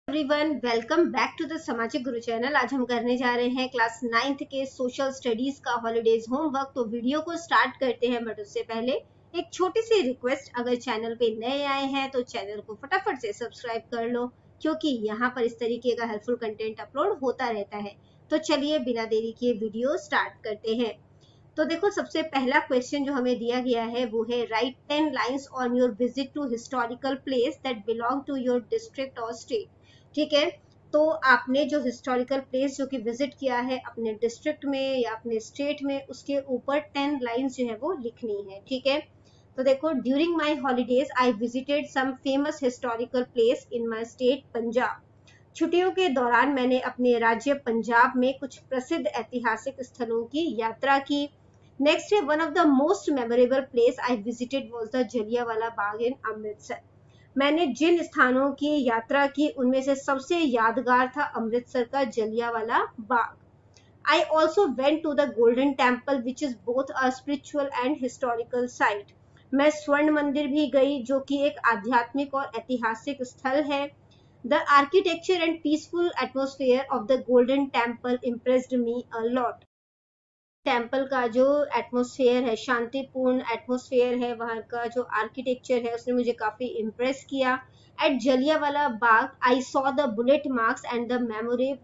Everyone, welcome back to the सामाजिक गुरु channel. आज हम करने जा रहे हैं क्लास 9th के सोशल स्टडीज का हॉलीडेज होमवर्क। तो वीडियो को स्टार्ट करते हैं, बट उससे पहले एक छोटी सी रिक्वेस्ट, अगर चैनल पे नए आए हैं तो चैनल को फटाफट से सब्सक्राइब कर लो, क्योंकि यहाँ पर इस तरीके का हेल्पफुल कंटेंट अपलोड होता रहता है। तो चलिए बिना देरी किए वीडियो स्टार्ट करते हैं। तो देखो, सबसे पहला क्वेश्चन जो हमें दिया गया है वो है write 10 lines on your visit to historical place that belong to your district और स्टेट। ठीक है, तो आपने जो हिस्टोरिकल प्लेस जो कि विजिट किया है अपने डिस्ट्रिक्ट में या अपने स्टेट में, उसके ऊपर 10 लाइंस जो है वो लिखनी है। ठीक है, तो देखो, during my holidays I visited some famous historical place in my state Punjab. छुट्टियों के दौरान मैंने अपने राज्य पंजाब में कुछ प्रसिद्ध ऐतिहासिक स्थलों की यात्रा की। नेक्स्ट है, one of the most memorable place I visited was the Jallianwala Bagh in Amritsar. मैंने जिन स्थानों की यात्रा की उनमें से सबसे यादगार था अमृतसर का Jallianwala Bagh. I also went to the Golden Temple, which is both a spiritual and historical site. मैं स्वर्ण मंदिर भी गई, जो कि एक आध्यात्मिक और ऐतिहासिक स्थल है। The architecture and peaceful atmosphere of the Golden Temple impressed me a lot. Temple का जो एटमॉस्फेयर है, शांतिपूर्ण एटमॉस्फेयर है, वहाँ का जो आर्किटेक्चर है, उसने मुझे काफी इम्प्रेस किया। At Jallianwala Bagh I saw the bullet marks and the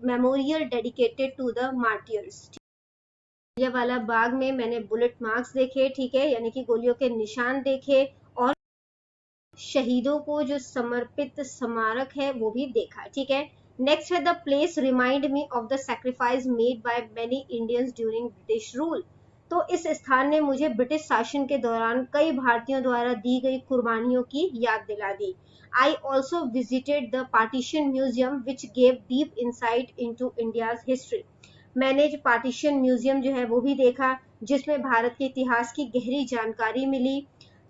memorial dedicated to the martyrs. Jallianwala Bagh में मैंने बुलेट मार्क्स देखे, ठीक है, यानी कि गोलियों के निशान देखे, और शहीदों को जो समर्पित स्मारक है वो भी देखा। ठीक है, नेक्स्ट है, the place remind me of the sacrifice made by many Indians during British rule. तो इस स्थान ने मुझे ब्रिटिश शासन के दौरान कई भारतीयों द्वारा दी गई कुर्बानियों की याद दिला दी। I also visited the partition museum which gave deep insight into India's history. मैंने जो पार्टीशन म्यूजियम जो है वो भी देखा, जिसमें भारत के इतिहास की गहरी जानकारी मिली।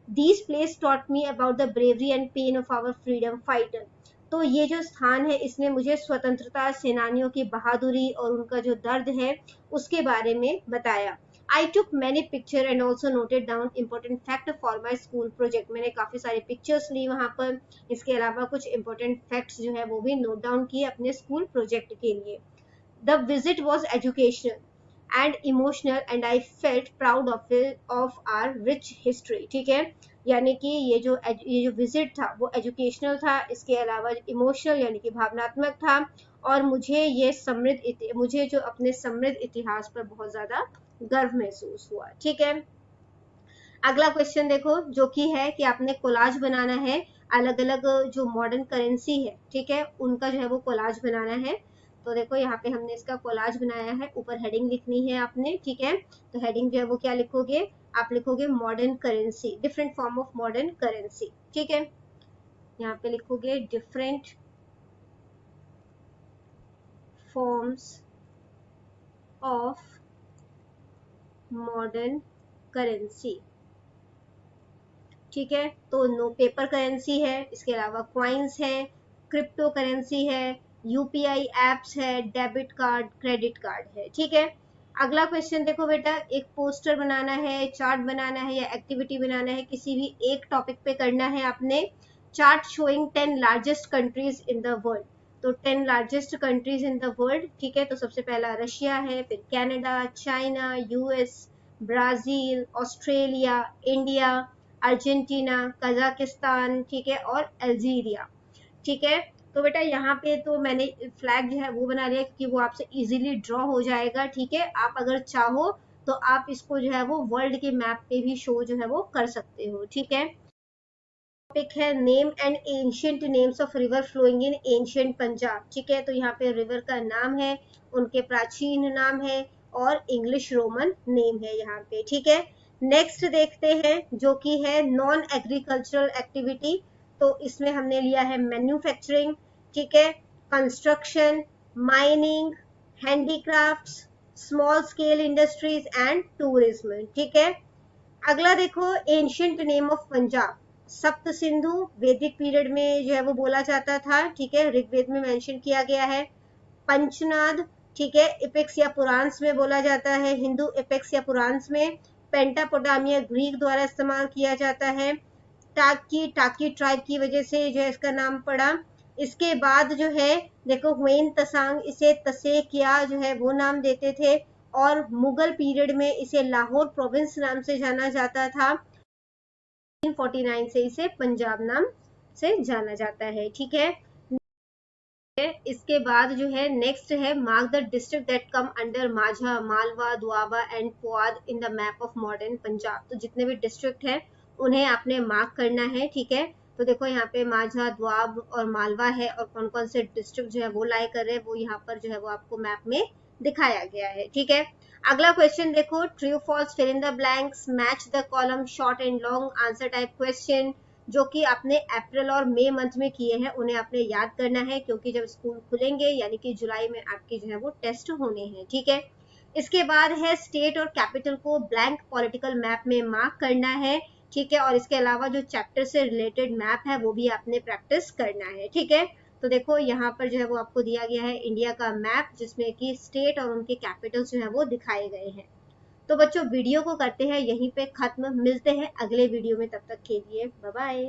These place taught me about the bravery and pain of our freedom fighter. तो ये जो स्थान है, इसने मुझे स्वतंत्रता सेनानियों की बहादुरी और उनका जो दर्द है उसके बारे में बताया। I took many pictures and also noted down important fact for my school project. मैंने काफी सारे पिक्चर्स ली वहां पर, इसके अलावा कुछ important facts जो है वो भी नोट डाउन किए अपने स्कूल प्रोजेक्ट के लिए। The visit was educational and emotional and I felt proud of our rich history. ठीक है, यानी कि ये जो विजिट था वो एजुकेशनल था, इसके अलावा इमोशनल यानी कि भावनात्मक था, और मुझे जो अपने समृद्ध इतिहास पर बहुत ज्यादा गर्व महसूस हुआ। ठीक है, अगला क्वेश्चन देखो, जो कि है कि आपने कोलाज बनाना है, अलग अलग जो मॉडर्न करेंसी है, ठीक है, उनका जो है वो कोलाज बनाना है। तो देखो, यहाँ पे हमने इसका कोलाज बनाया है, ऊपर हेडिंग लिखनी है आपने। ठीक है, तो हेडिंग जो है वो क्या लिखोगे, आप लिखोगे modern currency, different form of modern currency. ठीक है, यहाँ पे लिखोगे different forms of modern currency. ठीक है, तो नो पेपर करेंसी है, इसके अलावा क्वाइंस है, क्रिप्टो करेंसी है, यूपीआई एप्स है, डेबिट कार्ड, क्रेडिट कार्ड है। ठीक है, अगला क्वेश्चन देखो बेटा, एक पोस्टर बनाना है, चार्ट बनाना है या एक्टिविटी बनाना है, किसी भी एक टॉपिक पे करना है आपने। Chart showing 10 largest countries in the world. तो 10 largest countries in the world. ठीक है, तो सबसे पहला रशिया है, फिर Canada, China, US, Brazil, Australia, India, Argentina, Kazakhstan, ठीक है, और अल्जीरिया। ठीक है, तो बेटा यहाँ पे तो मैंने फ्लैग जो है वो बना लिया, क्योंकि वो आपसे इजीली ड्रॉ हो जाएगा। ठीक है, आप अगर चाहो तो आप इसको जो है वो वर्ल्ड के मैप पे भी शो जो है वो कर सकते हो। ठीक है, टॉपिक है name and ancient names of river flowing in ancient Punjab. ठीक है, तो यहाँ पे रिवर का नाम है, उनके प्राचीन नाम है, और इंग्लिश रोमन नेम है यहाँ पे। ठीक है, नेक्स्ट देखते हैं, जो कि है नॉन एग्रीकल्चरल एक्टिविटी। तो इसमें हमने लिया है मैन्युफैक्चरिंग, ठीक है, construction, mining, handicrafts, small scale industries and tourism. ठीक है, अगला देखो, एंशियंट नेम ऑफ पंजाब। सप्त सिंधु वैदिक पीरियड में जो है वो बोला जाता था। ठीक है, ऋग्वेद में मेंशन किया गया है। पंचनाद, ठीक है, इपेक्स या पुराण्स में बोला जाता है, हिंदू इपेक्स या पुराण्स में। पेंटापोटामिया ग्रीक द्वारा इस्तेमाल किया जाता है। टाकी ट्राइब की वजह से जो है इसका नाम पड़ा। इसके बाद जो है देखो हुएन तसांग, इसे तसे किया जो है वो नाम देते थे, और मुगल पीरियड में इसे लाहौर प्रोविंस नाम से जाना जाता था। 1949 से इसे पंजाब नाम से जाना जाता है। ठीक है, इसके बाद जो है नेक्स्ट है mark the district that come under Majha, Malwa, Doaba and Puadh in the map of modern Punjab. तो जितने भी डिस्ट्रिक्ट हैं उन्हें आपने मार्क करना है। ठीक है, तो देखो यहाँ पे माझा, दुआब और मालवा है, और कौन कौन से डिस्ट्रिक्ट जो है वो लाई कर रहे हैं वो यहाँ पर जो है वो आपको मैप में दिखाया गया है। ठीक है, अगला क्वेश्चन देखो, true false, fill in the blanks, match the column, short and long answer type question, जो कि आपने अप्रैल और मई मंथ में किए हैं उन्हें आपने याद करना है, क्योंकि जब स्कूल खुलेंगे यानी कि जुलाई में आपके जो है वो टेस्ट होने हैं। ठीक है, इसके बाद है स्टेट और कैपिटल को ब्लैंक पॉलिटिकल मैप में मार्क करना है। ठीक है, और इसके अलावा जो चैप्टर से रिलेटेड मैप है वो भी आपने प्रैक्टिस करना है। ठीक है, तो देखो यहाँ पर जो है वो आपको दिया गया है इंडिया का मैप, जिसमें कि स्टेट और उनके कैपिटल जो है वो दिखाए गए हैं। तो बच्चों वीडियो को करते हैं यहीं पे खत्म, मिलते हैं अगले वीडियो में, तब तक के लिए बाय बाय।